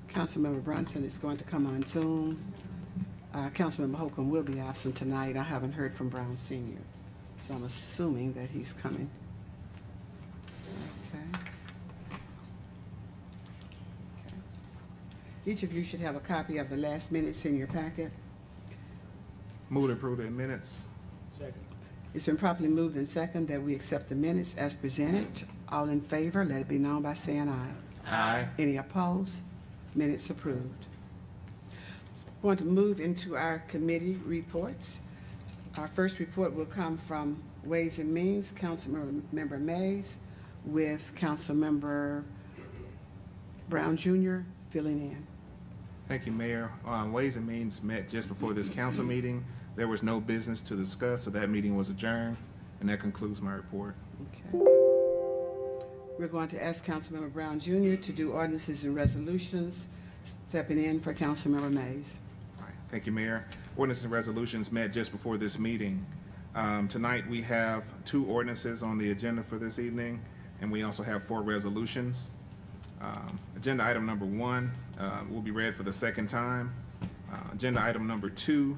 Councilmember Brunson is going to come on Zoom. Councilmember Holcomb will be absent tonight. I haven't heard from Brown Senior, so I'm assuming that he's coming. Okay. Each of you should have a copy of the last minutes in your packet. Move to approve the minutes. Second. It's been properly moved and second that we accept the minutes as presented. All in favor, let it be known by saying aye. Aye. Any opposed? Minutes approved. We want to move into our committee reports. Our first report will come from Ways and Means, Councilmember Mays, with Councilmember Brown Jr. filling in. Thank you, Mayor. Ways and Means met just before this council meeting. There was no business to discuss, so that meeting was adjourned, and that concludes my report. Okay. We're going to ask Councilmember Brown Jr. to do ordinances and resolutions, stepping in for Councilmember Mays. All right. Thank you, Mayor. Ordinances and resolutions met just before this meeting. Tonight, we have 2 ordinances on the agenda for this evening, and we also have 4 resolutions. Agenda item number 1 will be read for the second time. Agenda item number 2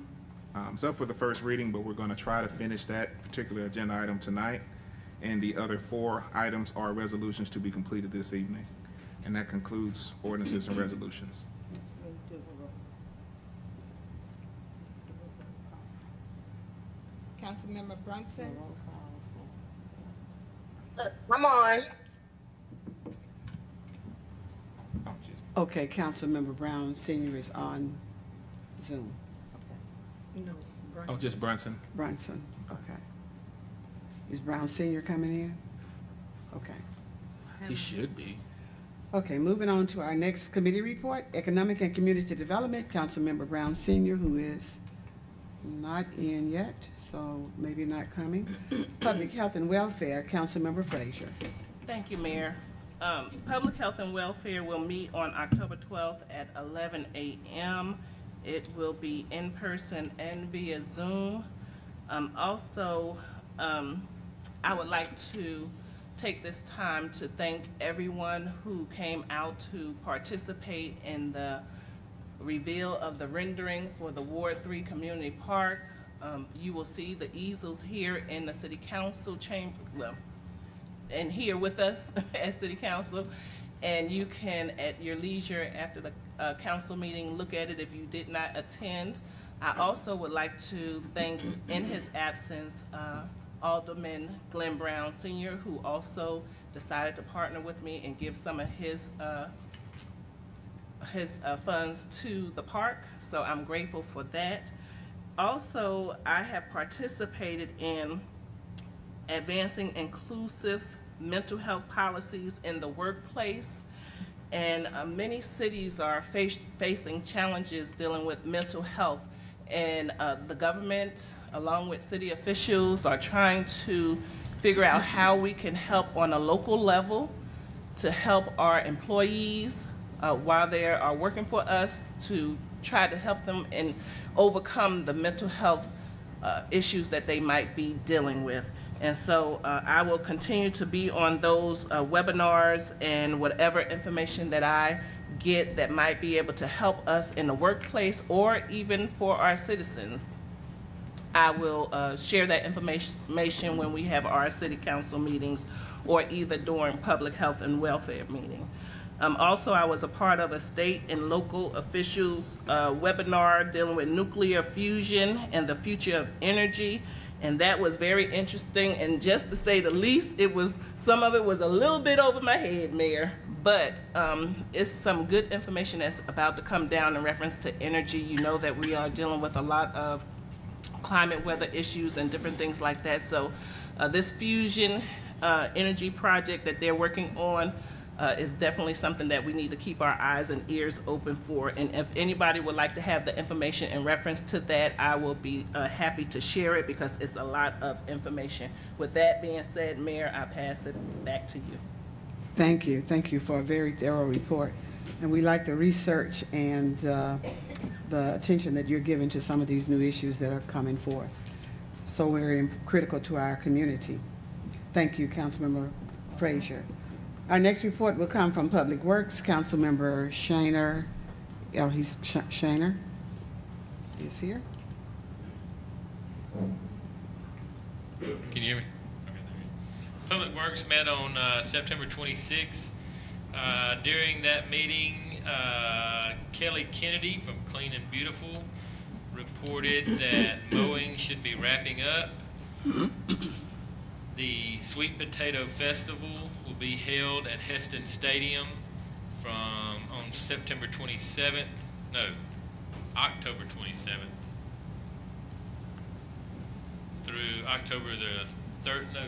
is up for the first reading, but we're going to try to finish that particular agenda item tonight. And the other 4 items are resolutions to be completed this evening. And that concludes ordinances and resolutions. Councilmember Brunson? I'm on. Oh, geez. Okay, Councilmember Brown Senior is on Zoom. No. Oh, just Brunson. Brunson, okay. Is Brown Senior coming in? Okay. He should be. Okay, moving on to our next committee report, Economic and Community Development, Councilmember Brown Senior, who is not in yet, so maybe not coming. Public Health and Welfare, Councilmember Frazier. Thank you, Mayor. Public Health and Welfare will meet on October 12th at 11 a.m. It will be in person and via Zoom. Also, I would like to take this time to thank everyone who came out to participate in the reveal of the rendering for the Ward 3 Community Park. You will see the easels here in the City Council chamber, well, and here with us at City Council. And you can, at your leisure after the council meeting, look at it if you did not attend. I also would like to thank, in his absence, Alderman Glenn Brown Sr., who also decided to partner with me and give some of his funds to the park. So I'm grateful for that. Also, I have participated in advancing inclusive mental health policies in the workplace. And many cities are facing challenges dealing with mental health. And the government, along with city officials, are trying to figure out how we can help on a local level to help our employees while they are working for us, to try to help them and overcome the mental health issues that they might be dealing with. And so I will continue to be on those webinars and whatever information that I get that might be able to help us in the workplace or even for our citizens. I will share that information when we have our city council meetings or either during public health and welfare meeting. Also, I was a part of a state and local officials webinar dealing with nuclear fusion and the future of energy. And that was very interesting, and just to say the least, some of it was a little bit over my head, Mayor, but it's some good information that's about to come down in reference to energy. You know that we are dealing with a lot of climate weather issues and different things like that. So this fusion energy project that they're working on is definitely something that we need to keep our eyes and ears open for. And if anybody would like to have the information in reference to that, I will be happy to share it because it's a lot of information. With that being said, Mayor, I pass it back to you. Thank you. Thank you for a very thorough report. And we like the research and the attention that you're giving to some of these new issues that are coming forth. So very critical to our community. Thank you, Councilmember Frazier. Our next report will come from Public Works, Councilmember Shaner he's Shaner is here. Can you hear me? Okay, there you go. Public Works met on September 26th. During that meeting, Kelly Kennedy from Clean and Beautiful reported that mowing should be wrapping up. The Sweet Potato Festival will be held at Heston Stadium on September 27th. No, October 27th through October the 3rd. No,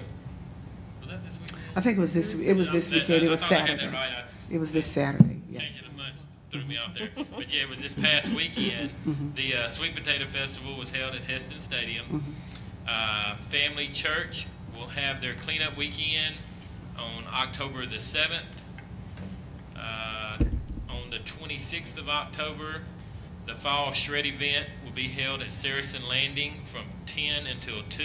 was that this weekend? I think it was this weekend, it was I thought I had Saturday. that right. It was this Saturday, Changing yes. the months threw me off there. But yeah, it was this past weekend. The Sweet Potato Festival was held at Heston Stadium. Family Church will have their cleanup weekend on October the 7th. On the 26th of October, the Fall Shred event will be held at Saracen Landing from 10 until 2.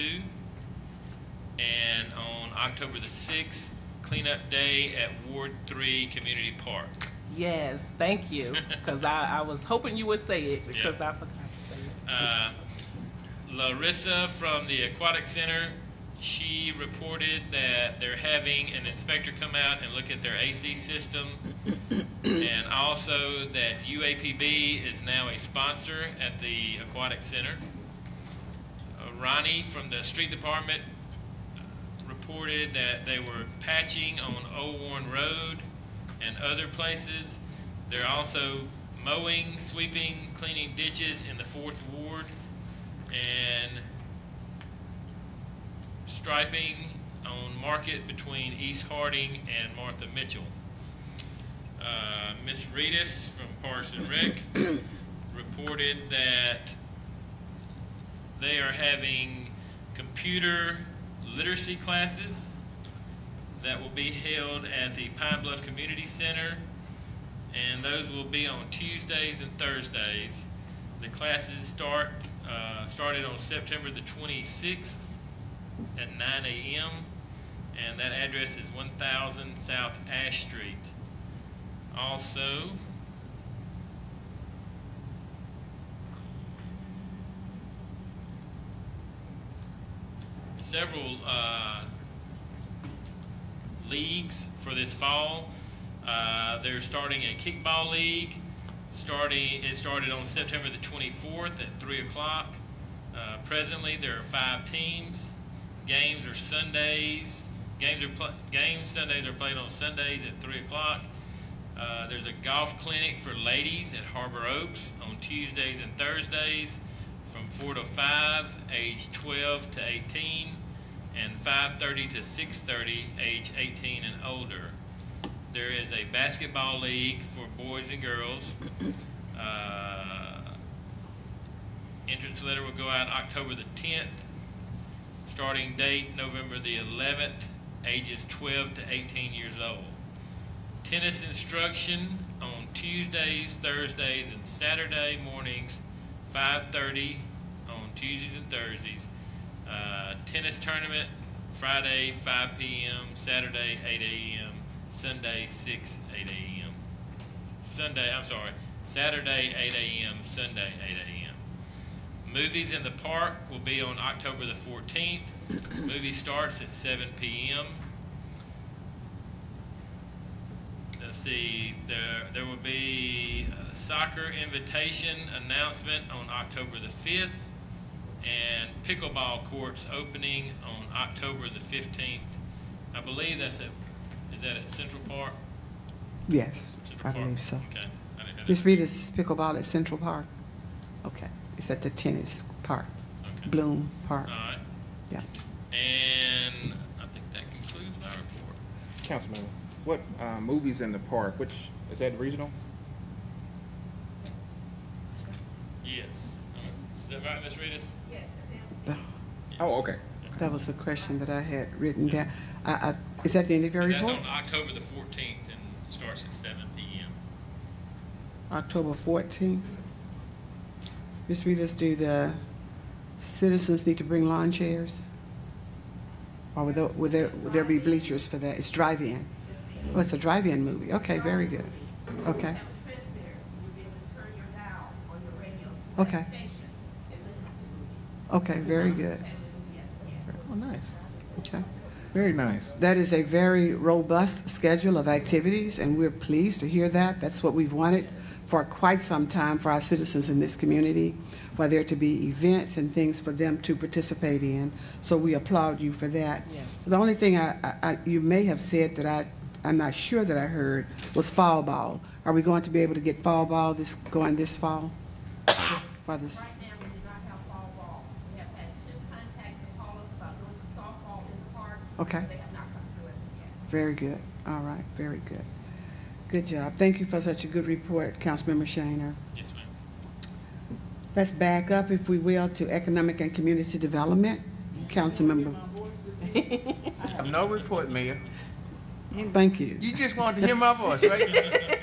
And on October the 6th, Cleanup Day at Ward 3 Community Park. Yes, thank you, because I was hoping you would say it, because I forgot to say it. Larissa from the Aquatic Center, she reported that they're having an inspector come out and look at their AC system, and also that UAPB is now a sponsor at the Aquatic Center. Ronnie from the Street Department reported that they were patching on Old Warren Road and other places. They're also mowing, sweeping, cleaning ditches in the 4th Ward, and striping on Market between East Harding and Martha Mitchell. Miss Reedus from Parks and Rec reported that they are having computer literacy classes that will be held at the Pine Bluff Community Center, and those will be on Tuesdays and Thursdays. The classes started on September the 26th at 9 a.m., and that address is 1000 South Ash Street. Also, several leagues for this fall. They're starting a kickball league. It started on September the 24th at 3 o'clock. Presently, there are 5 teams. Games are Sundays. Sundays are played on Sundays at 3 o'clock. There's a golf clinic for ladies at Harbor Oaks on Tuesdays and Thursdays from 4 to 5, age 12 to 18, and 5:30 to 6:30, age 18 and older. There is a basketball league for boys and girls. Entrance letter will go out October the 10th. Starting date November the 11th, ages 12 to 18 years old. Tennis instruction on Tuesdays, Thursdays, and Saturday mornings, 5:30 on Tuesdays and Thursdays. Tennis tournament Friday 5 p.m., Saturday 8 a.m., Sunday 8 a.m. Saturday 8 a.m., Sunday 8 a.m. Movies in the park will be on October the 14th. Movie starts at 7 p.m. Let's see, there will be a soccer invitation announcement on October the 5th, and pickleball courts opening on October the 15th. I believe is that at Central Park? Yes, Central I Park? believe so. Okay. I didn't know Miss that. Rita's is pickleball at Central Park? Okay, it's at the tennis park, Okay. Bloom Park, All right. yeah. And I think that concludes my report. Councilman, what movies in the park, which, is that regional? Yes. Is that right, Ms. Reedus? Oh, okay. That was the question that I had written down. Is that the end of your And that's report? on October the 14th and starts at 7 p.m. October 14th. Ms. Rita's, do the citizens need to bring lawn chairs? Or would there be bleachers for that? It's drive-in. Oh, it's a drive-in movie. Okay, very good. Okay. Okay. Okay, very good. Oh, nice. Okay. Very nice. That is a very robust schedule of activities, and we're pleased to hear that. That's what we've wanted for quite some time for our citizens in this community, for there to be events and things for them to participate in. So we applaud you for that. Yeah. The only thing you may have said that I'm not sure that I heard was fall ball. Are we going to be able to get fall ball going this fall? For this? Right now, we do not have fall ball. We have had 2 contacts to call us about doing softball in the park. Okay. They have not come through as of yet. Very good. All right, very good. Good job. Thank you for such a good report, Councilmember Shaner. Yes, ma'am. Let's back up, if we will, to Economic and Community Development. Councilmember, I have no report, Mayor. thank you. You just wanted to hear my voice, right?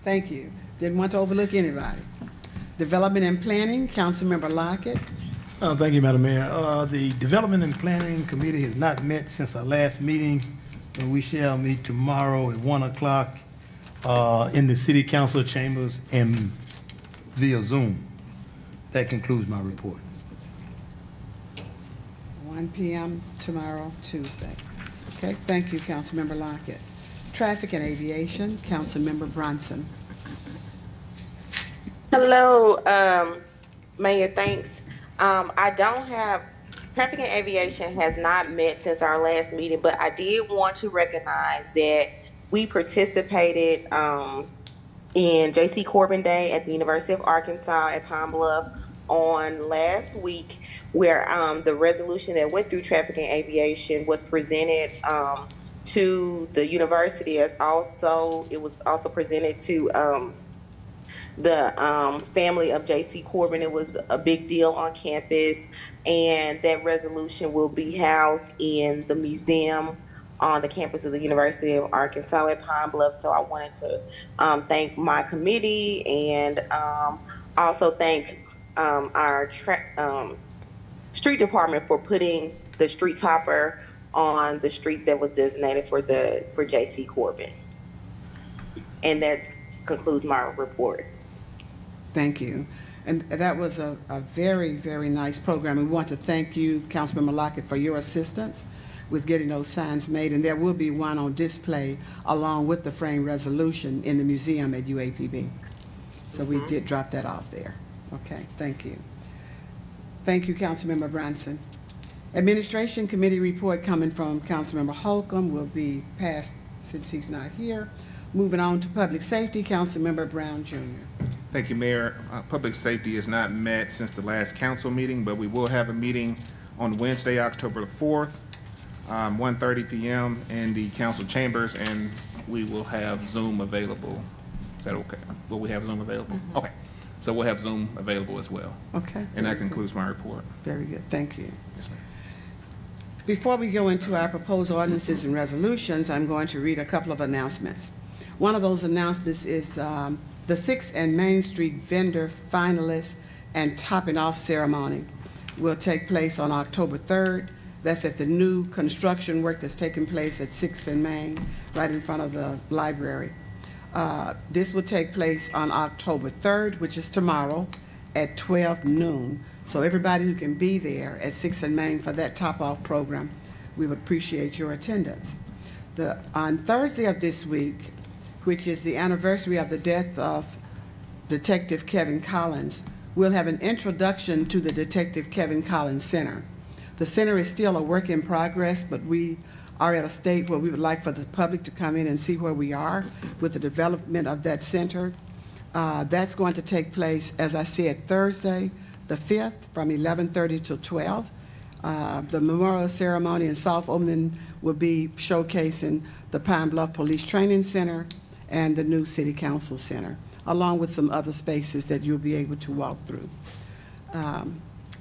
Thank you. Didn't want to overlook anybody. Development and Planning, Councilmember Lockett. Thank you, Madam Mayor. The Development and Planning Committee has not met since our last meeting, and we shall meet tomorrow at 1 o'clock in the City Council chambers and via Zoom. That concludes my report. 1 p.m. tomorrow, Tuesday. Okay, thank you, Councilmember Lockett. Traffic and Aviation, Councilmember Bronson. Hello, Mayor, thanks. I don't have, Traffic and Aviation has not met since our last meeting, but I did want to recognize that we participated in J.C. Corbin Day at the University of Arkansas at Pine Bluff on last week, where the resolution that went through Traffic and Aviation was presented to the university. It was also presented to the family of J.C. Corbin. It was a big deal on campus, and that resolution will be housed in the museum on the campus of the University of Arkansas at Pine Bluff. So I wanted to thank my committee and also thank our street department for putting the street topper on the street that was designated for J.C. Corbin. And that concludes my report. Thank you. And that was a very, very nice program. We want to thank you, Councilmember Lockett, for your assistance with getting those signs made. And there will be one on display along with the frame resolution in the museum at UAPB. So we did drop that off there. Okay, thank you. Thank you, Councilmember Bronson. Administration Committee report coming from Councilmember Holcomb will be passed since he's not here. Moving on to Public Safety, Councilmember Brown Jr. Thank you, Mayor. Public Safety has not met since the last council meeting, but we will have a meeting on Wednesday, October the 4th, 1:30 p.m. in the council chambers, and we will have Zoom available. Is that okay? Will we have Zoom available? Okay. So we'll have Zoom available as well. Okay. And that very concludes my report. good. Very good, thank you. Yes, ma'am. Before we go into our proposed ordinances and resolutions, I'm going to read a couple of announcements. One of those announcements is the 6th and Main Street vendor finalists and topping off ceremony will take place on October 3rd. That's at the new construction work that's taking place at 6th and Main, right in front of the library. This will take place on October 3rd, which is tomorrow, at 12 noon. So everybody who can be there at 6th and Main for that top-off program, we would appreciate your attendance. On Thursday of this week, which is the anniversary of the death of Detective Kevin Collins, we'll have an introduction to the Detective Kevin Collins Center. The center is still a work in progress, but we are at a state where we would like for the public to come in and see where we are with the development of that center. That's going to take place, as I said, Thursday, the 5th, from 11:30 till 12. The memorial ceremony and soft opening will be showcasing the Pine Bluff Police Training Center and the new City Council Center, along with some other spaces that you'll be able to walk through.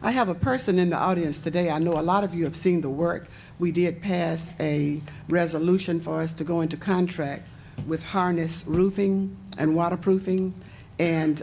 I have a person in the audience today. I know a lot of you have seen the work. We did pass a resolution for us to go into contract with Harness Roofing and Waterproofing, and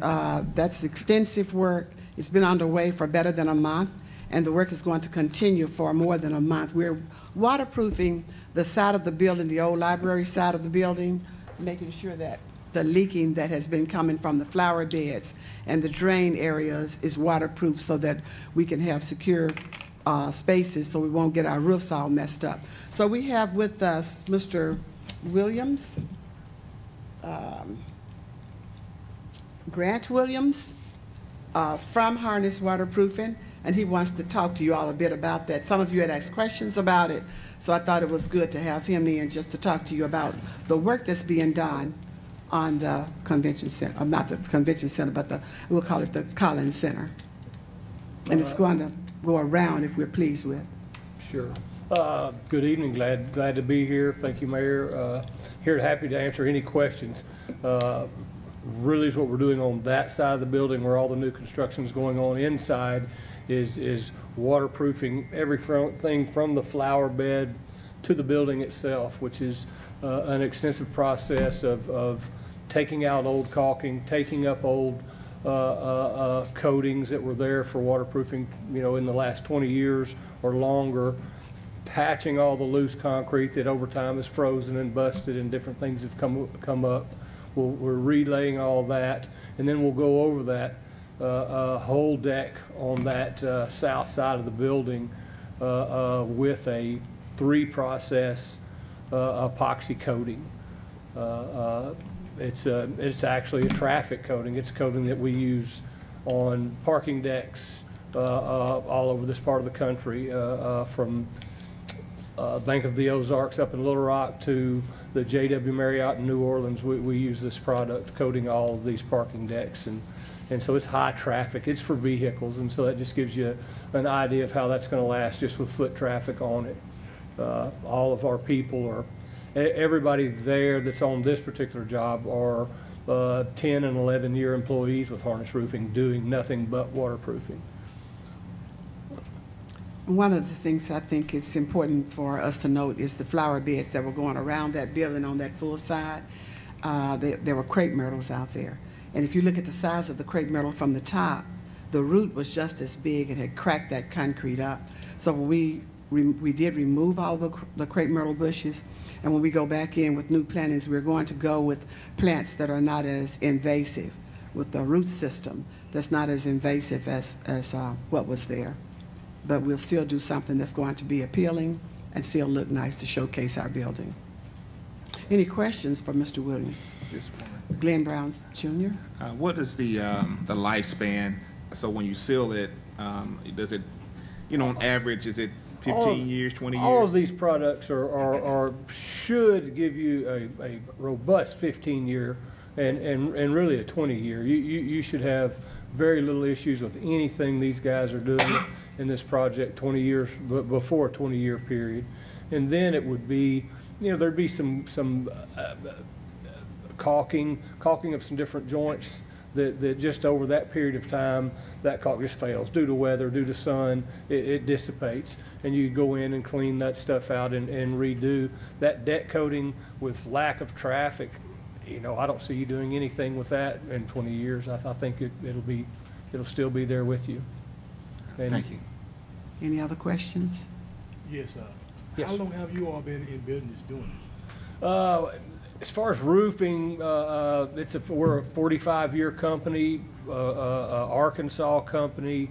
that's extensive work. It's been underway for better than a month, and the work is going to continue for more than a month. We're waterproofing the side of the building, the old library side of the building, making sure that the leaking that has been coming from the flower beds and the drain areas is waterproof so that we can have secure spaces so we won't get our roofs all messed up. So we have with us Mr. Williams, Grant Williams, from Harness Waterproofing, and he wants to talk to you all a bit about that. Some of you had asked questions about it, so I thought it was good to have him in just to talk to you about the work that's being done on the convention center, not the convention center, but we'll call it the Collins Center. And it's going to go around if we're pleased with. Sure. Good evening. Glad to be here. Thank you, Mayor. Happy to answer any questions. Really is what we're doing on that side of the building where all the new construction is going on. Inside is waterproofing everything from the flower bed to the building itself, which is an extensive process of taking out old caulking, taking up old coatings that were there for waterproofing, in the last 20 years or longer, patching all the loose concrete that over time is frozen and busted and different things have come up. We're relaying all that, and then we'll go over that whole deck on that south side of the building with a 3-process epoxy coating. It's actually a traffic coating. It's a coating that we use on parking decks all over this part of the country, from Bank of the Ozarks up in Little Rock to the JW Marriott in New Orleans. We use this product coating all of these parking decks, and so it's high traffic. It's for vehicles, and so that just gives you an idea of how that's going to last just with foot traffic on it. All of our people everybody there that's on this particular job are 10 and 11-year employees with Harness Roofing doing nothing but waterproofing. One of the things I think it's important for us to note is the flower beds that were going around that building on that full side. There were crepe myrtles out there. And if you look at the size of the crepe myrtle from the top, the root was just as big and had cracked that concrete up. So we did remove all the crepe myrtle bushes, and when we go back in with new plantings, we're going to go with plants that are not as invasive, with the root system that's not as invasive as what was there. But we'll still do something that's going to be appealing and still look nice to showcase our building. Any questions for Mr. Williams? Just one. Glenn Brown Jr.? What is the lifespan? So when you seal it, does it, on average, is it 15 years, 20 years? All of these products should give you a robust 15-year and really a 20-year. You should have very little issues with anything these guys are doing in this project 20 years before a 20-year period. And then it would be, there'd be some caulking of some different joints that just over that period of time, that caulk just fails due to weather, due to sun, it dissipates. And you go in and clean that stuff out and redo. That deck coating with lack of traffic, I don't see you doing anything with that in 20 years. I think it'll still be there with you. And Thank you. Any other questions? Yes, Yes. How long have you all been in business doing this? As far as roofing, we're a 45-year company, Arkansas company.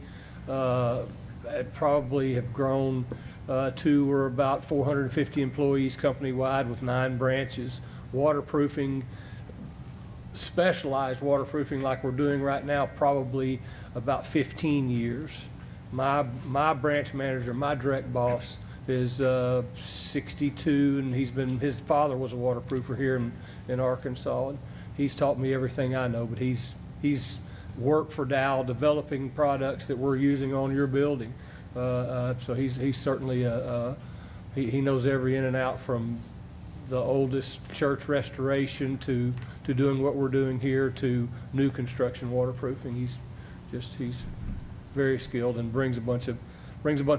Probably have grown to we're about 450 employees company-wide with 9 branches. Waterproofing, specialized waterproofing like we're doing right now, probably about 15 years. My branch manager, my direct boss, is 62, and his father was a waterproofer here in Arkansas, and he's taught me everything I know. But he's worked for Dow developing products that we're using on your building. So he's certainly he knows every in and out, from the oldest church restoration to doing what we're doing here to new construction waterproofing. He's very skilled and brings a bunch of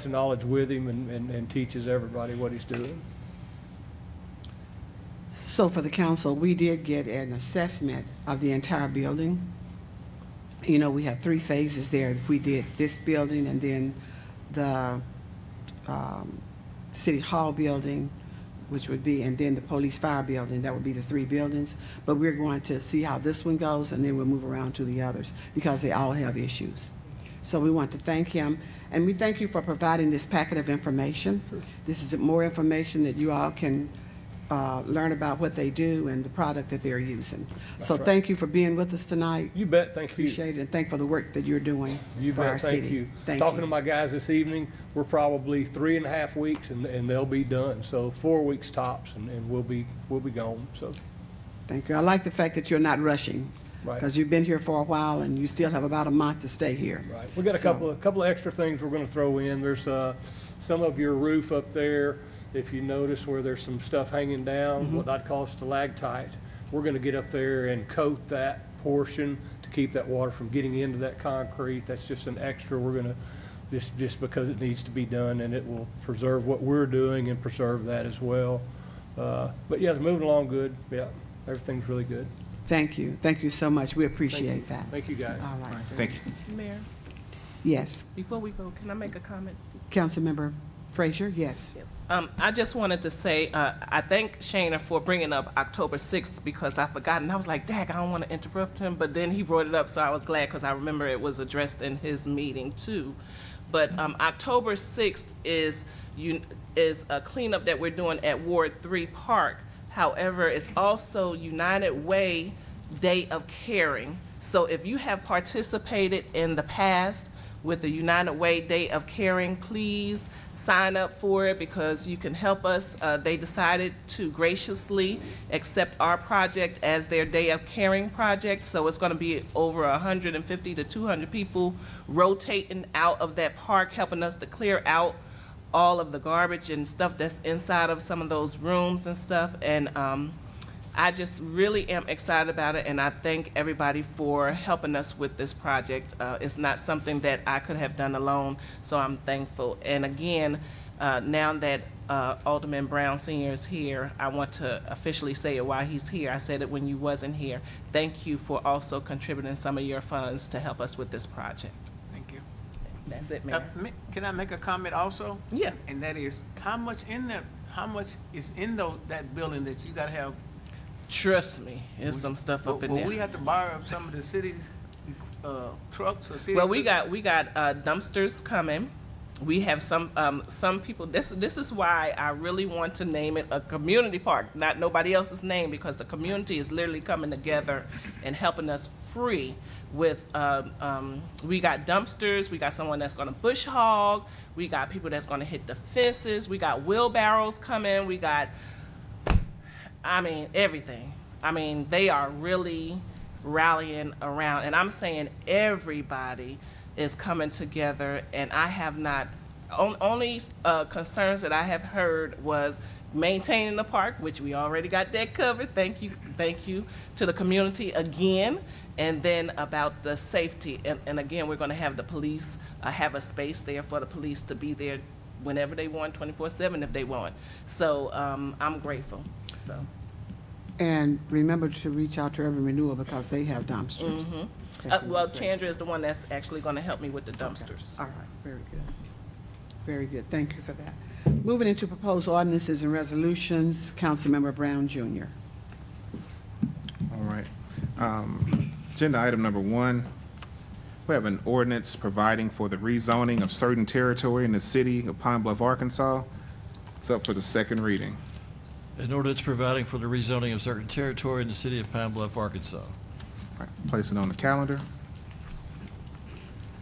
knowledge with him and teaches everybody what he's doing. So for the council, we did get an assessment of the entire building. We have 3 phases there. If we did this building and then the City Hall building, which would be, and then the police fire building, that would be the 3 buildings. But we're going to see how this one goes, and then we'll move around to the others, because they all have issues. So we want to thank him, and we thank you for providing this packet of information. This is more information that you all can learn about what they do and the product that they're using. So right. thank you for being with us tonight. You bet, thank you. Appreciate it, and thank you for the work that you're doing You for our bet, city. thank you. Thank Talking you. to my guys this evening, we're probably 3.5 weeks and they'll be done. So 4 weeks tops and we'll be gone, so. Thank you. I like the fact that you're not rushing, Right. because you've been here for a while and you still have about a month to stay here. Right. We got a So- couple of extra things we're gonna throw in. There's, some of your roof up there, if you notice where there's some stuff hanging down, what I'd call stalactite. We're gonna get up there and coat that portion to keep that water from getting into that concrete. That's just an extra. We're gonna, just because it needs to be done, and it will preserve what we're doing and preserve that as well. But yeah, it's moving along good. Yeah, everything's really good. Thank you. Thank you so much. We Thank you. appreciate that. Thank you, guys. All right. Thank you. Mayor, Yes. before we go, can I make a comment? Councilmember Frazier, yes. I just wanted to say, I thank Shana for bringing up October 6th, because I forgot, and I was like, dang, I don't want to interrupt him, but then he brought it up, so I was glad, because I remember it was addressed in his meeting too. But October 6th is a cleanup that we're doing at Ward 3 Park. However, it's also United Way Day of Caring. So if you have participated in the past with the United Way Day of Caring, please sign up for it, because you can help us. They decided to graciously accept our project as their Day of Caring project. So it's going to be over 150 to 200 people rotating out of that park, helping us to clear out all of the garbage and stuff that's inside of some of those rooms and stuff. And I just really am excited about it, and I thank everybody for helping us with this project. It's not something that I could have done alone, so I'm thankful. And again, now that Alderman Brown Sr. is here, I want to officially say it while he's here. I said it when you wasn't here. Thank you for also contributing some of your funds to help us with this project. Thank you. That's it, Mayor. Can I make a comment also? Yeah. And that is, how much is in that building that you gotta have? Trust me, there's some stuff up in there. Will we have to borrow some of the city's trucks or city? Well, we got dumpsters coming. We have some people. This is why I really want to name it a community park, not nobody else's name, because the community is literally coming together and helping us free with. We got dumpsters. We got someone that's going to bush hog. We got people that's going to hit the fences. We got wheelbarrows coming. We got. I mean, everything. I mean, they are really rallying around, and I'm saying everybody is coming together, and I have not, only concerns that I have heard was maintaining the park, which we already got that covered. Thank you to the community again, and then about the safety, and again, we're gonna have the police, have a space there for the police to be there whenever they want, 24/7 if they want. So, I'm grateful, so. And remember to reach out to Urban Renewal, because they have dumpsters. Well, Chandra is the one that's actually gonna help me with the dumpsters. All right, very good. Very good, thank you for that. Moving into proposed ordinances and resolutions, Councilmember Brown Jr. All right. Agenda item number 1, we have an ordinance providing for the rezoning of certain territory in the city of Pine Bluff, Arkansas. It's up for the second reading. An ordinance providing for the rezoning of certain territory in the city of Pine Bluff, Arkansas. All right, place it on the calendar.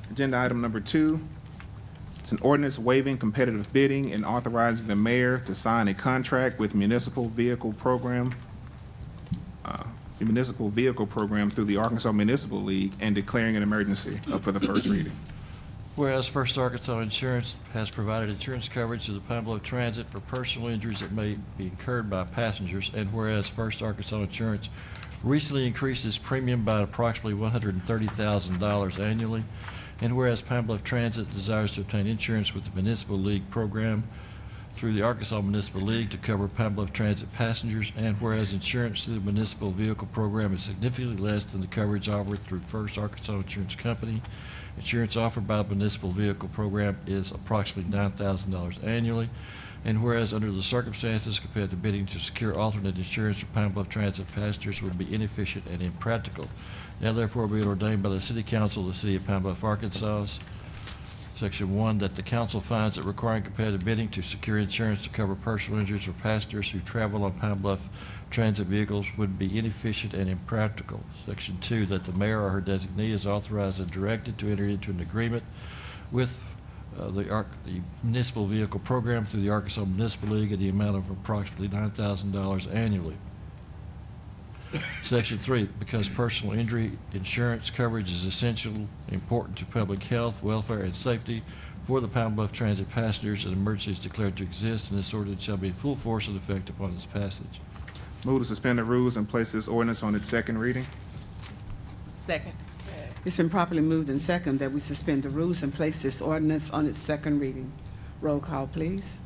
Agenda item number 2, it's an ordinance waiving competitive bidding and authorizing the mayor to sign a contract with municipal vehicle program through the Arkansas Municipal League and declaring an emergency. Up for the first reading. Whereas First Arkansas Insurance has provided insurance coverage to the Pine Bluff Transit for personal injuries that may be incurred by passengers, and whereas First Arkansas Insurance recently increased its premium by approximately $130,000 annually, and whereas Pine Bluff Transit desires to obtain insurance with the Municipal League program through the Arkansas Municipal League to cover Pine Bluff Transit passengers, and whereas insurance through the Municipal Vehicle Program is significantly less than the coverage offered through First Arkansas Insurance Company. Insurance offered by the Municipal Vehicle Program is approximately $9,000 annually, And whereas under the circumstances, competitive bidding to secure alternate insurance for Pine Bluff Transit passengers would be inefficient and impractical. Now therefore be it ordained by the City Council of the City of Pine Bluff, Arkansas, Section 1, that the council finds that requiring competitive bidding to secure insurance to cover personal injuries for passengers who travel on Pine Bluff transit vehicles would be inefficient and impractical. Section 2, that the mayor or her designee is authorized and directed to enter into an agreement with the municipal vehicle program through the Arkansas Municipal League at the amount of approximately $9,000 annually. Section 3, because personal injury insurance coverage is essential, important to public health, welfare, and safety for the Pine Bluff Transit passengers, and emergency is declared to exist, and this ordinance shall be in full force and effect upon its passage. Move to suspend the rules and place this ordinance on its second reading. Second. It's been properly moved and second that we suspend the rules and place this ordinance on its second reading. Roll call, please.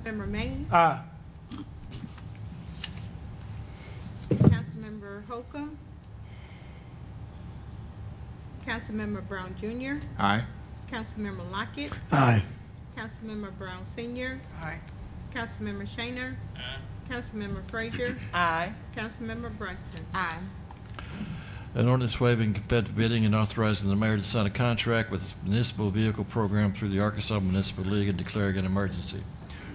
Councilmember Mays. Aye. Councilmember Holcomb. Councilmember Brown Jr. Aye. Councilmember Lockett. Aye. Councilmember Brown Senior. Aye. Councilmember Shaner. Aye. Councilmember Frazier. Aye. Councilmember Brunson. Aye. An ordinance waiving competitive bidding and authorizing the mayor to sign a contract with the municipal vehicle program through the Arkansas Municipal League and declaring an emergency.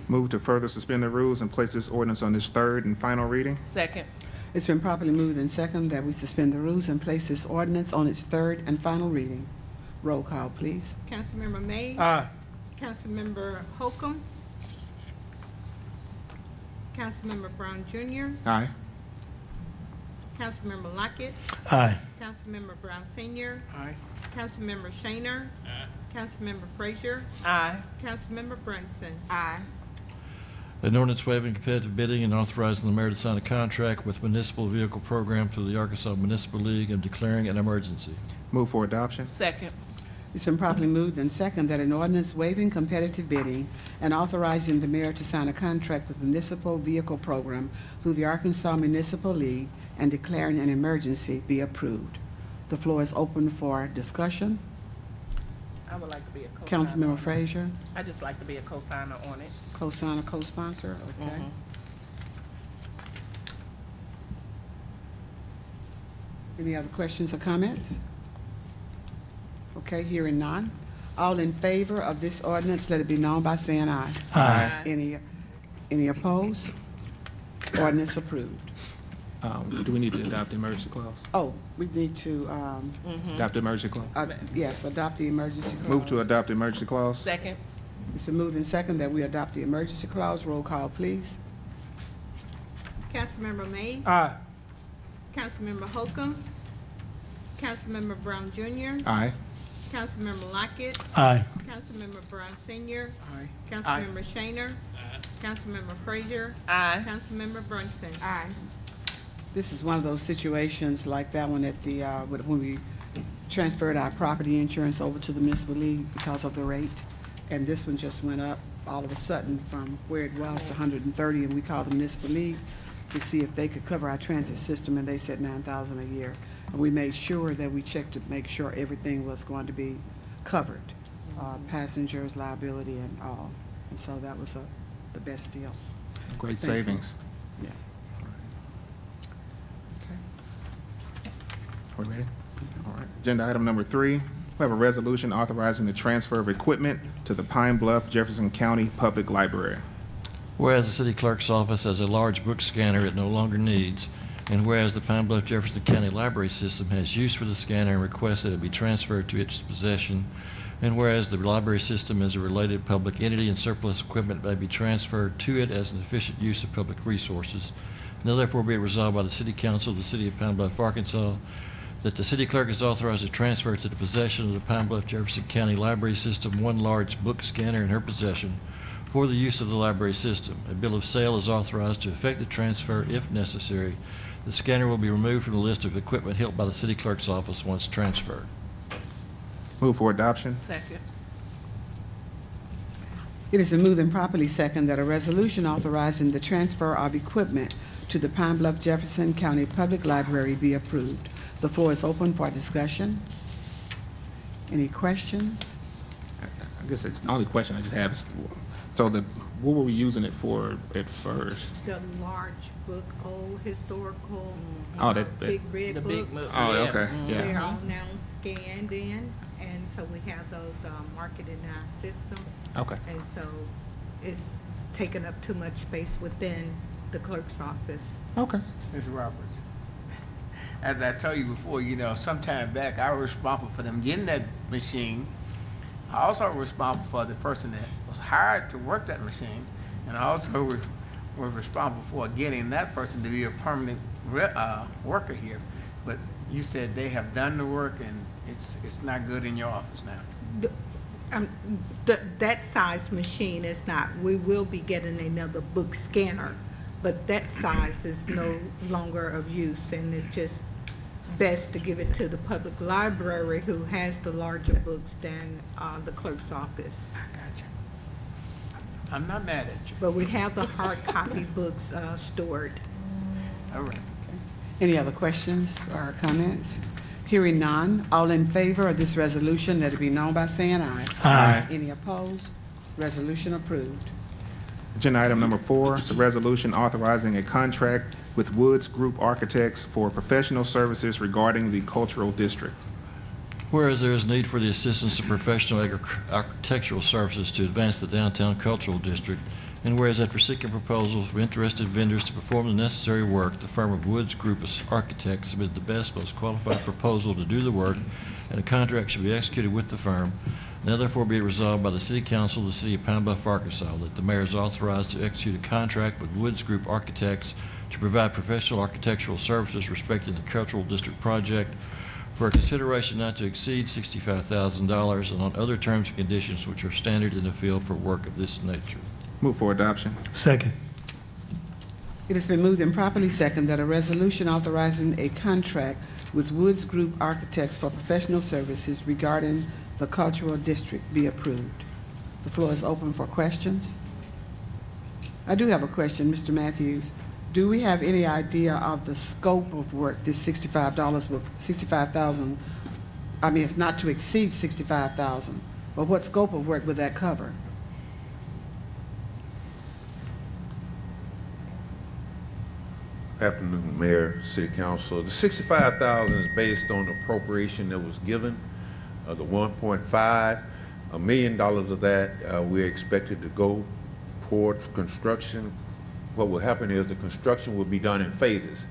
Move to further suspend the rules and place this ordinance on its third and final reading. Second. It's been properly moved and second that we suspend the rules and place this ordinance on its third and final reading. Roll call, please. Councilmember Mays. Aye. Councilmember Holcomb. Councilmember Brown Jr. Aye. Councilmember Lockett. Aye. Councilmember Brown Senior. Aye. Councilmember Shaner. Aye. Councilmember Frazier. Aye. Councilmember Brunson. Aye. An ordinance waiving competitive bidding and authorizing the mayor to sign a contract with municipal vehicle program through the Arkansas Municipal League and declaring an emergency. Move for adoption. Second. It's been properly moved and second that an ordinance waiving competitive bidding and authorizing the mayor to sign a contract with municipal vehicle program through the Arkansas Municipal League and declaring an emergency be approved. The floor is open for discussion. I would like to be a co-signer. Councilmember on it. Frazier, I just like to be a co-signer on it. co-signer, co-sponsor, okay. Mhm. Any other questions or comments? Okay, hearing none. All in favor of this ordinance, let it be known by saying aye. Aye. Any opposed? Ordinance approved. Do we need to adopt the emergency clause? Oh, we need to, Adopt the emergency clause? yes, adopt the emergency clause. Move to adopt the emergency clause. Second. It's been moved and second that we adopt the emergency clause. Roll call, please. Councilmember Mays. Aye. Councilmember Holcomb. Councilmember Brown Jr. Aye. Councilmember Lockett. Aye. Councilmember Brown Senior. Aye. Councilmember Shaner. Councilmember Frazier. Aye. Councilmember Brunson. Aye. This is one of those situations like that one at the, when we transferred our property insurance over to the municipal league because of the rate. And this one just went up all of a sudden from where it was to 130, and we called the municipal league to see if they could cover our transit system, and they said $9,000 a year. And we made sure that we checked to make sure everything was going to be covered, passengers, liability, and all. And so that was the best deal. Great Thank you. savings. Yeah. Are we ready? All right. Agenda item number 3, we have a resolution authorizing the transfer of equipment to the Pine Bluff Jefferson County Public Library. Whereas the city clerk's office has a large book scanner it no longer needs, and whereas the Pine Bluff Jefferson County Library System has use for the scanner and requests that it be transferred to its possession, and whereas the library system is a related public entity and surplus equipment may be transferred to it as an efficient use of public resources, now therefore be it resolved by the City Council of the City of Pine Bluff, Arkansas, that the city clerk is authorized to transfer to the possession of the Pine Bluff Jefferson County Library System one large book scanner in her possession for the use of the library system. A bill of sale is authorized to effect the transfer if necessary. The scanner will be removed from the list of equipment held by the city clerk's office once transferred. Move for adoption. Second. It has been moved and properly second that a resolution authorizing the transfer of equipment to the Pine Bluff Jefferson County Public Library be approved. The floor is open for discussion. Any questions? I guess it's the only question I just have is, So the what were we using it for at first? The large book, old historical, Oh, that- big red The books. big books. Oh, Yeah. okay, yeah. They're all now scanned in, and so we have those marketed in our system. Okay. And so it's taking up too much space within the clerk's office. Okay. Ms. Roberts, as I told you before, some time back, I was responsible for them getting that machine. I also was responsible for the person that was hired to work that machine, and I also was responsible for getting that person to be a permanent worker here. But you said they have done the work, and it's not good in your office now. That size machine is not, we will be getting another book scanner, but that size is no longer of use, and it's just best to give it to the public library, who has the larger books than the clerk's office. I'm not mad at you. But we have the hard copy books stored. All right. Any other questions or comments? Hearing none, all in favor of this resolution, let it be known by saying aye. Aye. Any opposed? Resolution approved. Agenda item number 4 is a resolution authorizing a contract with Woods Group Architects for professional services regarding the cultural district. Whereas there is need for the assistance of professional architectural services to advance the downtown cultural district, and whereas after seeking proposals from interested vendors to perform the necessary work, the firm of Woods Group of Architects submitted the best, most qualified proposal to do the work, and a contract should be executed with the firm. Now therefore be it resolved by the City Council of the City of Pine Bluff, Arkansas, that the mayor is authorized to execute a contract with Woods Group Architects to provide professional architectural services respecting the cultural district project for a consideration not to exceed $65,000 and on other terms and conditions which are standard in the field for work of this nature. Move for adoption. Second. It has been moved and properly second that a resolution authorizing a contract with Woods Group Architects for professional services regarding the cultural district be approved. The floor is open for questions. I do have a question, Mr. Matthews. Do we have any idea of the scope of work, this $65,000, I mean, it's not to exceed $65,000, but what scope of work would that cover? Afternoon, Mayor, City Council. The $65,000 is based on the appropriation that was given, the $1.5 million of that we're expected to go towards construction. What will happen is the construction will be done in phases.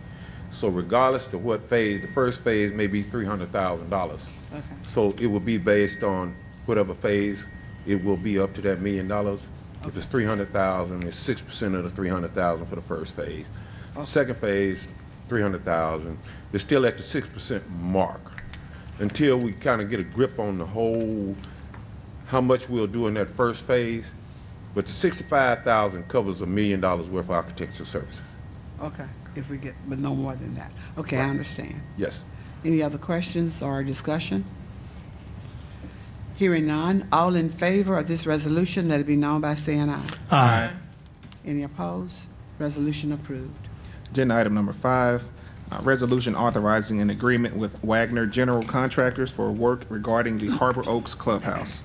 So regardless of what phase, the first phase may be $300,000. Okay. So it will be based on whatever phase, it will be up to that $1 million. If it's $300,000, it's 6% of the $300,000 for the first phase. Second phase, $300,000. It's still at the 6% mark until we kind of get a grip on the whole, how much we'll do in that first phase. But the $65,000 covers $1 million worth of architectural service. Okay, if we get, but no more than that. Okay, I understand. Yes. Any other questions or discussion? Hearing none, all in favor of this resolution, let it be known by saying aye. Aye. Any opposed? Resolution approved. Agenda item number 5, resolution authorizing an agreement with Wagner General Contractors for work regarding the Harbor Oaks Clubhouse.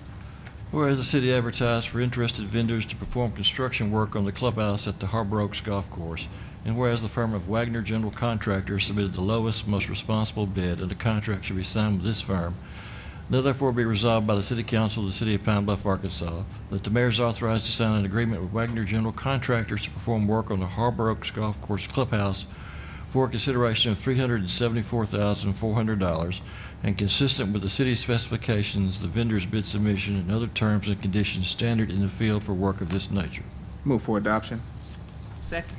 Whereas the city advertised for interested vendors to perform construction work on the clubhouse at the Harbor Oaks Golf Course, and whereas the firm of Wagner General Contractors submitted the lowest, most responsible bid, and the contract should be signed with this firm, now therefore be resolved by the City Council of the City of Pine Bluff, Arkansas, that the mayor is authorized to sign an agreement with Wagner General Contractors to perform work on the Harbor Oaks Golf Course Clubhouse for a consideration of $374,400, and consistent with the city's specifications, the vendor's bid submission, and other terms and conditions standard in the field for work of this nature. Move for adoption. Second.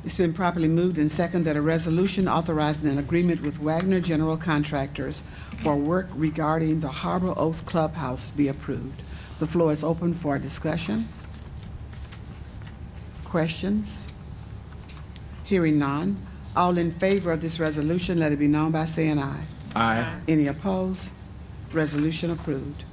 It's been properly moved and second that a resolution authorizing an agreement with Wagner General Contractors for work regarding the Harbor Oaks Clubhouse be approved. The floor is open for discussion. Questions? Hearing none, all in favor of this resolution, let it be known by saying aye. Aye. Any opposed? Resolution approved.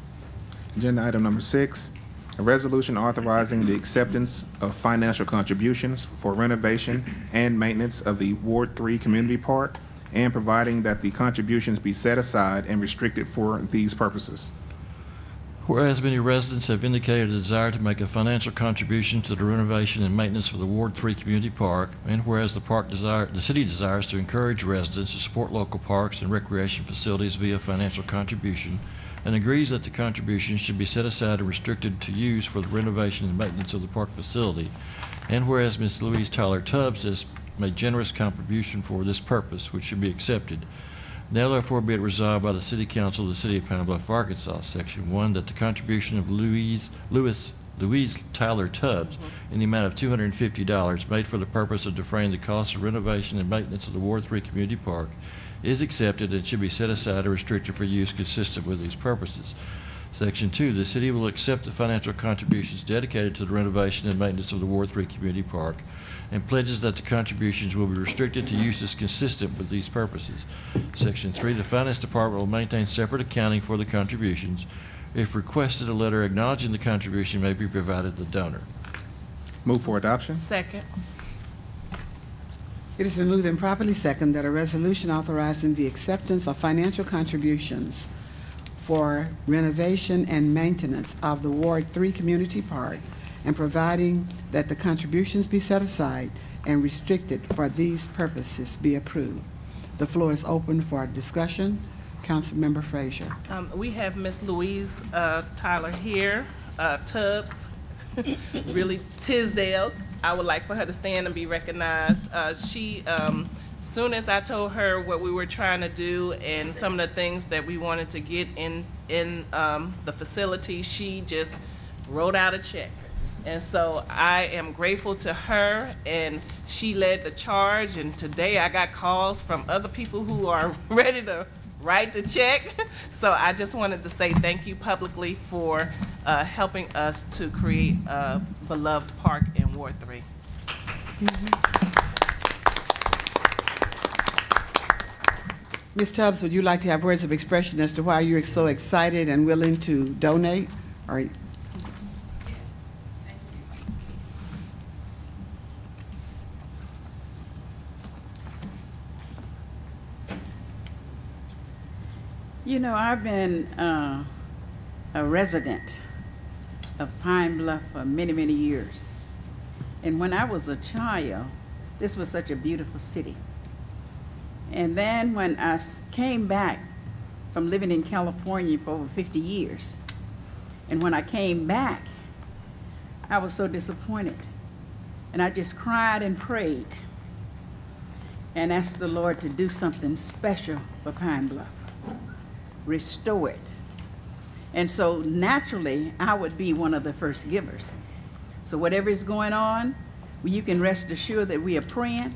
Agenda item number 6, a resolution authorizing the acceptance of financial contributions for renovation and maintenance of the Ward 3 Community Park, and providing that the contributions be set aside and restricted for these purposes. Whereas many residents have indicated a desire to make a financial contribution to the renovation and maintenance of the Ward 3 Community Park, and whereas the city desires to encourage residents to support local parks and recreation facilities via financial contribution, and agrees that the contribution should be set aside and restricted to use for the renovation and maintenance of the park facility, and whereas Ms. Louise Tyler Tubbs has made generous contribution for this purpose, which should be accepted. Now therefore be it resolved by the City Council of the City of Pine Bluff, Arkansas, Section 1, that the contribution of Louise Tyler Tubbs in the amount of $250 made for the purpose of defraying the cost of renovation and maintenance of the Ward 3 Community Park is accepted and should be set aside or restricted for use consistent with these purposes. Section 2, the city will accept the financial contributions dedicated to the renovation and maintenance of the Ward 3 Community Park and pledges that the contributions will be restricted to uses consistent with these purposes. Section 3, the Finance Department will maintain separate accounting for the contributions. If requested, a letter acknowledging the contribution may be provided to the donor. Move for adoption. Second. It has been moved and properly second that a resolution authorizing the acceptance of financial contributions for renovation and maintenance of the Ward 3 Community Park and providing that the contributions be set aside and restricted for these purposes be approved. The floor is open for discussion. Councilmember Frazier. We have Miss Louise Tyler here, Tubbs, really Tisdale. I would like for her to stand and be recognized. Soon as I told her what we were trying to do and some of the things that we wanted to get in the facility, she just wrote out a check. And so I am grateful to her, and she led the charge, and today I got calls from other people who are ready to write the check. So I just wanted to say thank you publicly for helping us to create a beloved park in Ward 3. Ms. Tubbs, would you like to have words of expression as to why you're so excited and willing to donate? Or you know, I've been a resident of Pine Bluff for many, many years. And when I was a child, this was such a beautiful city. And then when I came back from living in California for over 50 years, and when I came back, I was so disappointed. And I just cried and prayed and asked the Lord to do something special for Pine Bluff. Restore it. And so naturally, I would be one of the first givers. So whatever is going on, you can rest assured that we are praying,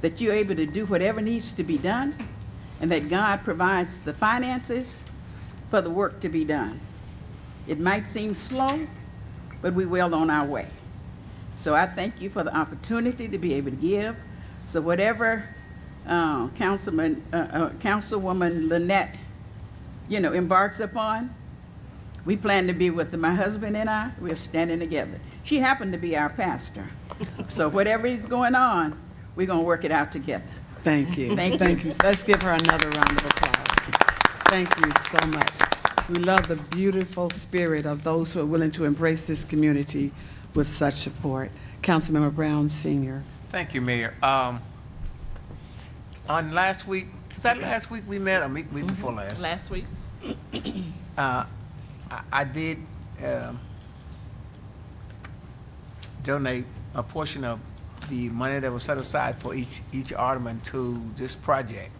that you're able to do whatever needs to be done, and that God provides the finances for the work to be done. It might seem slow, but we're well on our way. So I thank you for the opportunity to be able to give. So whatever Councilwoman Lynette embarks upon, we plan to be with my husband and I. We're standing together. She happened to be our pastor. So whatever is going on, we're going to work it out together. thank you. Thank you. Let's give her another round of applause. Thank you so much. We love the beautiful spirit of those who are willing to embrace this community with such support. Councilmember Brown Sr. Thank you, Mayor. On last week, was that last week we met or week before last? Last week. I did donate a portion of the money that was set aside for each alderman to this project.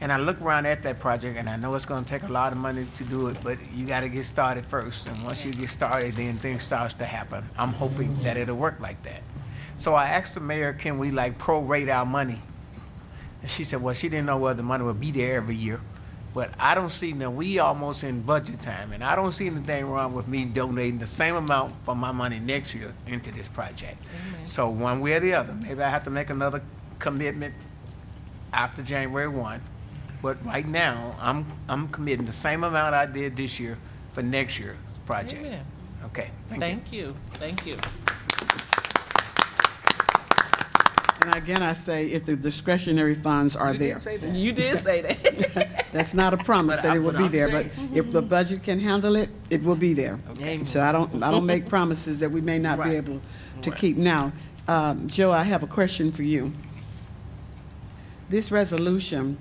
And I look around at that project, and I know it's going to take a lot of money to do it, but you got to get started first. And once you get started, then things starts to happen. I'm hoping that it'll work like that. So I asked the mayor, can we like prorate our money? And she said, well, she didn't know whether the money would be there every year. But I don't see, now we almost in budget time, and I don't see anything wrong with me donating the same amount for my money next year into this project. Amen. So one way or the other, maybe I have to make another commitment after January 1. But right now, I'm committing the same amount I did this year for next year's project. Amen. Okay, thank you. Thank you. Thank you. And And again, I say, if the discretionary funds are You there. did say that. You did say that. That's not a promise But that I- it will but be I'm there, but saying- if the budget can handle it, it will be there. Okay. So I don't make promises that we may not be Right. able to Right. keep. Now, Joe, I have a question for you. This resolution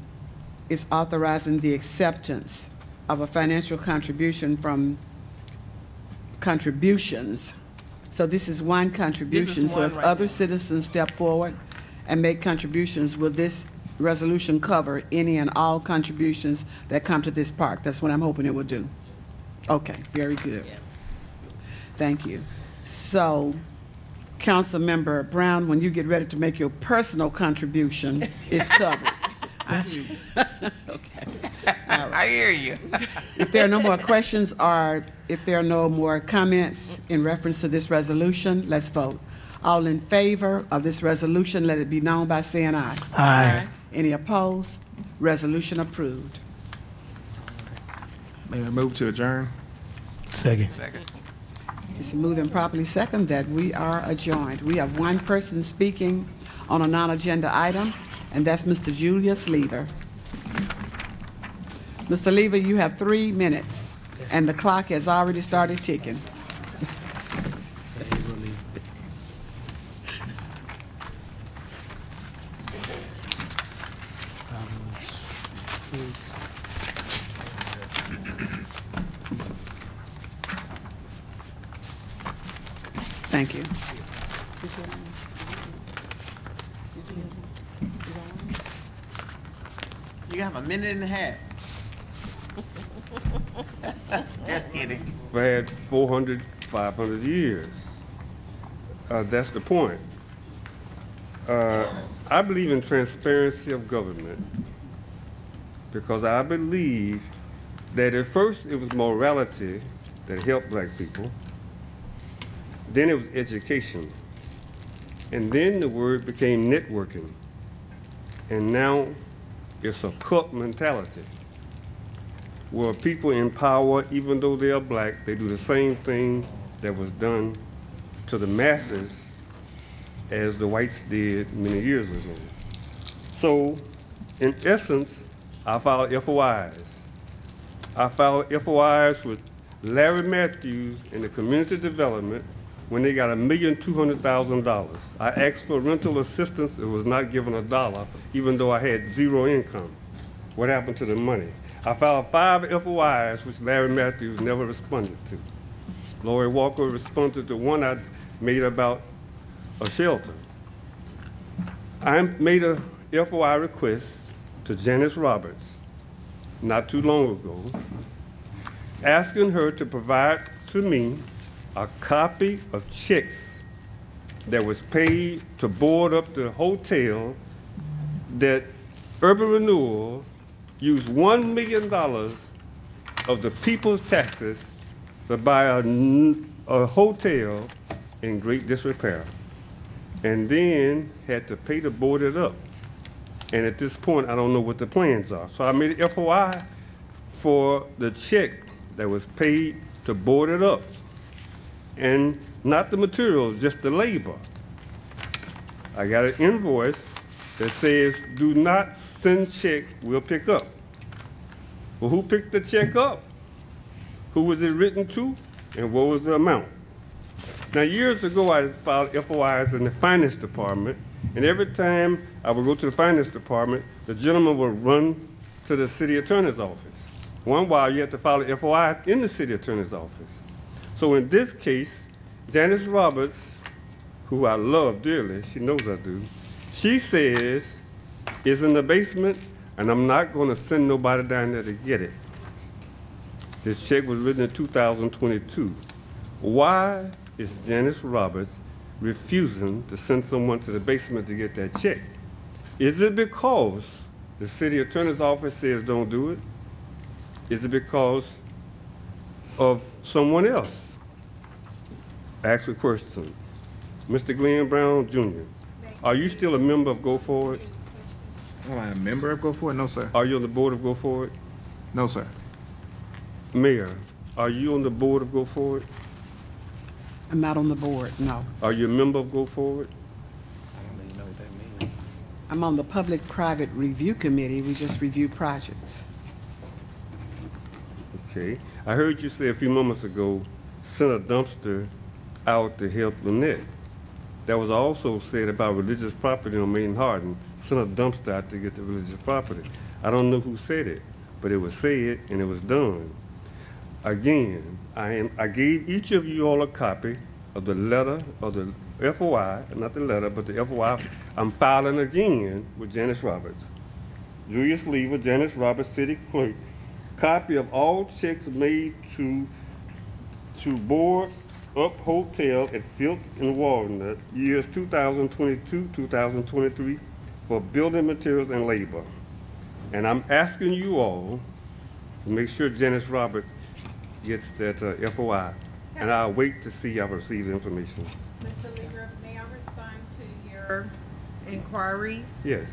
is authorizing the acceptance of a financial contribution from contributions. So this is one contribution. So one if right other now. citizens step forward and make contributions, will this resolution cover any and all contributions that come to this park? That's what I'm hoping it will do. Okay, very good. Yes. Thank you. So, Councilmember Brown, when you get ready to make your personal contribution, it's covered. That's- Okay. I hear you. If there are no more questions or if there are no more comments in reference to this resolution, let's vote. All in favor of this resolution, let it be known by saying aye. Aye. Any opposed? Resolution approved. Mayor, move to adjourn. Second. Second. It's moved and properly second that we are adjourned. We have one person speaking on a non-agenda item, and that's Mr. Julius Lever. Mr. Lever, you have 3 minutes, and the clock has already started ticking. Thank you. You have a minute and a half. Just kidding. We've had 400, 500 years. That's the point. I believe in transparency of government because I believe that at first it was morality that helped black people, then it was education, and then the word became networking, and now it's a cult mentality where people in power, even though they are black, they do the same thing that was done to the masses as the whites did many years ago. So, in essence, I filed FOIs. I filed FOIs with Larry Matthews in the community development when they got $1,200,000. I asked for rental assistance, it was not given a dollar, even though I had zero income. What happened to the money? I filed 5 FOIs, which Larry Matthews never responded to. Lori Walker responded to one I made about a shelter. I made a FOI request to Janice Roberts not too long ago, asking her to provide to me a copy of checks that was paid to board up the hotel that Urban Renewal used $1 million of the people's taxes to buy a hotel in great disrepair, and then had to pay to board it up. And at this point, I don't know what the plans are. So I made an FOI for the check that was paid to board it up. And not the materials, just the labor. I got an invoice that says, do not send check, we'll pick up. Well, who picked the check up? Who was it written to? And what was the amount? Now, years ago, I filed FOIs in the finance department, and every time I would go to the finance department, the gentleman would run to the city attorney's office. One while you have to file an FOI in the city attorney's office. So in this case, Janice Roberts, who I love dearly, she knows I do, she says it's in the basement, and I'm not going to send nobody down there to get it. This check was written in 2022. Why is Janice Roberts refusing to send someone to the basement to get that check? Is it because the city attorney's office says don't do it? Is it because of someone else? Ask a question. Mr. Glenn Brown Jr., are you still a member of Go Forward? Am I a member of Go Forward? No, sir. Are you on the board of Go Forward? No, sir. Mayor, are you on the board of Go Forward? I'm not on the board, no. Are you a member of Go Forward? I don't even know what that means. I'm on the Public-Private Review Committee. We just review projects. Okay. I heard you say a few moments ago, send a dumpster out to help Lynette. That was also said about religious property on Main Hardin, send a dumpster out to get the religious property. I don't know who said it, but it was said and it was done. Again, I gave each of you all a copy of the letter of the FOI, not the letter, but the FOI. I'm filing again with Janice Roberts. Julius Lever, Janice Roberts, City Clerk. Copy of all checks made to Board Up Hotel at Filth and Walnut, years 2022, 2023, for building materials and labor. And I'm asking you all to make sure Janice Roberts gets that FOI, and I'll wait to see I've received the information. Mr. Lever, may I respond to your inquiries? Yes.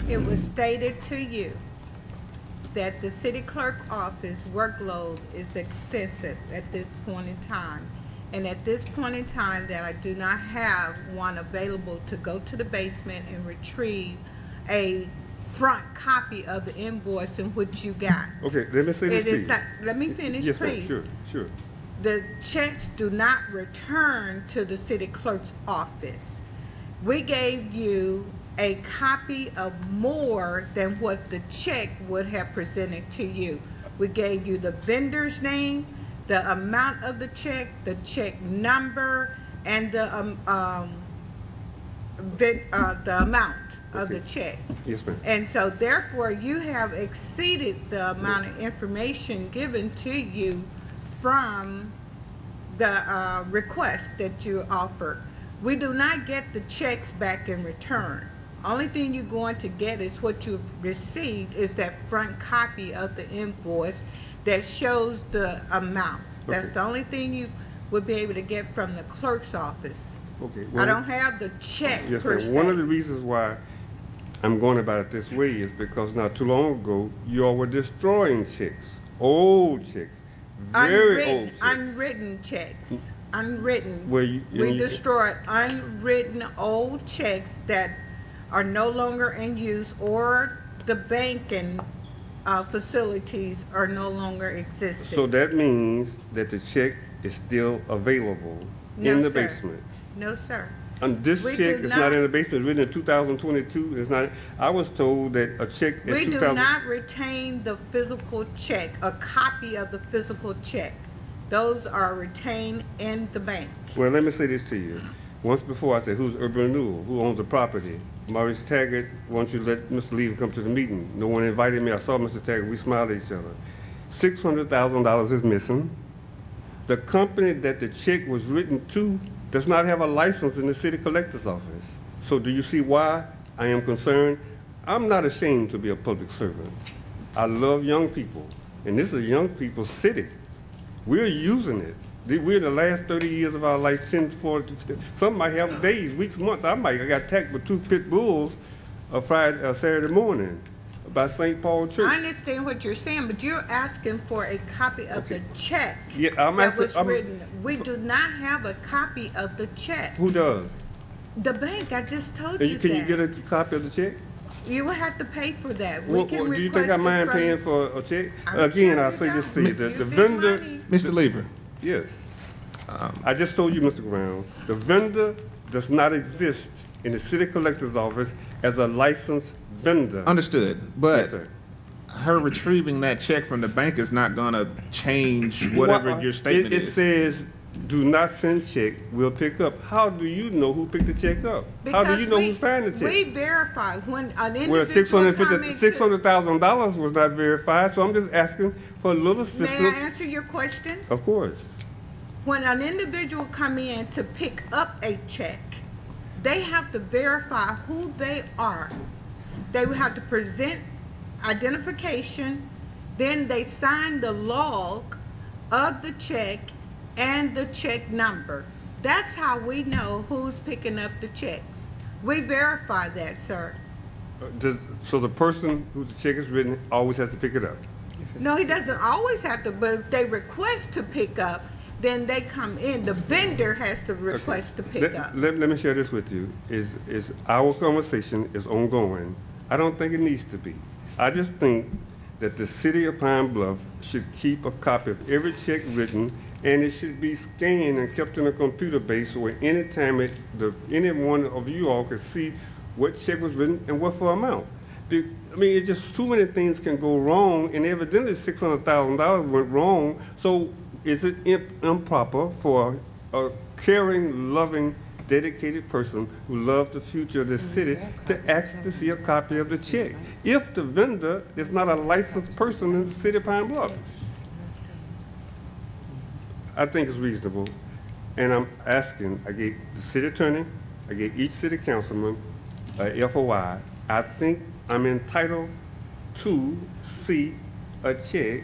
It was stated to you that the city clerk office workload is extensive at this point in time. And at this point in time that I do not have one available to go to the basement and retrieve a front copy of the invoice in which you got. Okay, let me say this It to is you. not, let me finish, Yes, ma'am. please. Sure. The checks do not return to the city clerk's office. We gave you a copy of more than what the check would have presented to you. We gave you the vendor's name, the amount of the check number, and the amount of the check. Yes, ma'am. And so therefore, you have exceeded the amount of information given to you from the request that you offered. We do not get the checks back in return. Only thing you're going to get is what you've received is that front copy of the invoice that shows the amount. That's Okay. the only thing you would be able to get from the clerk's office. Okay. I don't have the check Yes, per ma'am. se. One of the reasons why I'm going about it this way is because not too long ago, you all were destroying checks, old checks, very old checks. Unwritten checks, unwritten. Where you- We and you- destroyed unwritten old checks that are no longer in use, or the banking facilities are no longer existing. So that means that the check is still available No, in the sir. basement. No, sir. And this We check do is not not- in the basement, it's written in 2022, it's not, I was told that a check in We 2000. do not retain the physical check, a copy of the physical check. Those are retained in the bank. Well, let me say this to you. Once before, I said, who's Urban Renewal? Who owns the property? Maurice Taggart, wants you to let Mr. Lever come to the meeting. No one invited me. I saw Mr. Taggart. We smiled at each other. $600,000 is missing. The company that the check was written to does not have a license in the city collector's office. So do you see why I am concerned? I'm not ashamed to be a public servant. I love young people, and this is a young people's city. We're using it. We're in the last 30 years of our life, 10, 40, 50. Some might have days, weeks, months. I got attacked with 2 pit bulls Saturday morning by St. Paul Church. I understand what you're saying, but you're asking for a copy of the check Yeah, I'm that asking. was written. We do not have a copy of the check. Who does? The bank, I just told And you can you that. get a copy of the check? You will have to pay for that. We can Do you request think I it mind from- paying for a check? I'm Again, sure I'll you say this don't. to you, the You big vendor. money. Mr. Lever, Yes. I just told you, Mr. Brown, the vendor does not exist in the city collector's office as a licensed vendor. understood, Yes, but sir. her retrieving that check from the bank is not gonna change whatever Well, your statement it is. says, do not send check, we'll pick up. How do you know who picked the check up? How do Because you know we- who signed the check? We verify when an Well, individual come into. $600,000 was not verified, so I'm just asking for a little May assistance. I answer your question? Of course. When an individual come in to pick up a check, they have to verify who they are. They will have to present identification, then they sign the log of the check and the check number. That's how we know who's picking up the checks. We verify that, sir. So the person whose the check is written always has to pick it up? No, he doesn't always have to, but if they request to pick up, then they come in, the vendor has to request to pick up. Let me share this with you, is our conversation is ongoing. I don't think it needs to be. I just think that the city of Pine Bluff should keep a copy of every check written, and it should be scanned and kept in a computer base where anytime any one of you all can see what check was written and what for amount. I mean, it's just too many things can go wrong, and evidently $600,000 went wrong. So is it improper for a caring, loving, dedicated person who loves the future of this city to ask to see a copy of the check if the vendor is not a licensed person in the city of Pine Bluff? I think it's reasonable, and I'm asking, I gave the city attorney, I gave each city councilman a FOI. I think I'm entitled to see a check,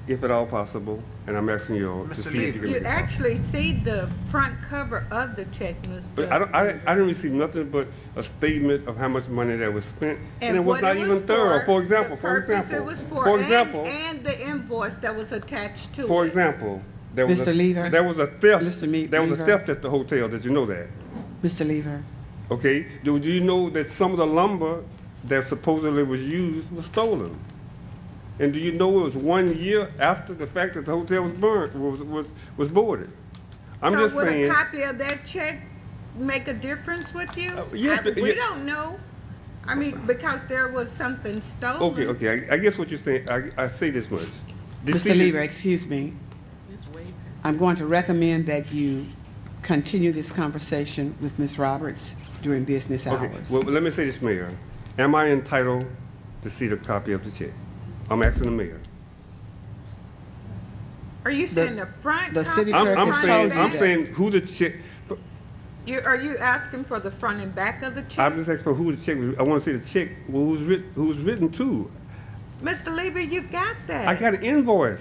if at all possible, and I'm asking you all to see if you can You make it. actually see the front cover of the check, But Mr. I didn't receive nothing but a statement of how much money that was spent, and it was what not even thorough. For example, the purpose it was for example, and the invoice that was attached to it. for example, there was Mr. Lever. there was a theft. Mr. There was a Lever. theft at the hotel. Did you know that? Mr. Lever, Okay. Do you know that some of the lumber that supposedly was used was stolen? And do you know it was 1 year after the fact that the hotel was burned, was boarded? I'm So just would saying. a copy of that check make a difference with you? yes, but- We yeah. don't know. I mean, because there was something stolen. Okay. I guess what you're saying. I say this much. Mr. Lever, excuse me. I'm going to recommend that you continue this conversation with Ms. Roberts during business Okay. hours. Well, let me say this, Mayor. Am I entitled to see the copy of the check? I'm asking the mayor. Are you saying the front the copy? city or clerk I'm has front saying, told and you I'm back? saying who the check. Are you asking for the front and back of the check? I'm just asking for who the check was. I want to see the check. Well, who's written to? Mr. Lever, you got that. I got an invoice.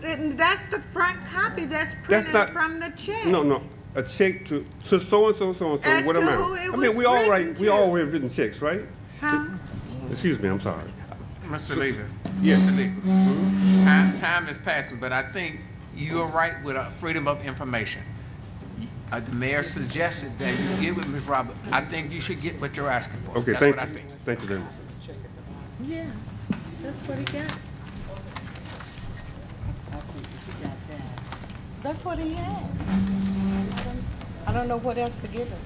And that's the front copy that's printed not- from the check. No, a check to so and so. As What to amount? who it I mean, was we all written we to. all have written checks, right? Huh? Excuse me, I'm sorry. Mr. Lever. Yes. Mr. Lever. Time is passing, but I think you're right with freedom of information. The mayor suggested that you get with Ms. Roberts. I think you should get what you're asking for. Okay, That's thank what I you. think. Thank you very much. Yeah, that's what he got. That's what he has. I don't know what else to give him.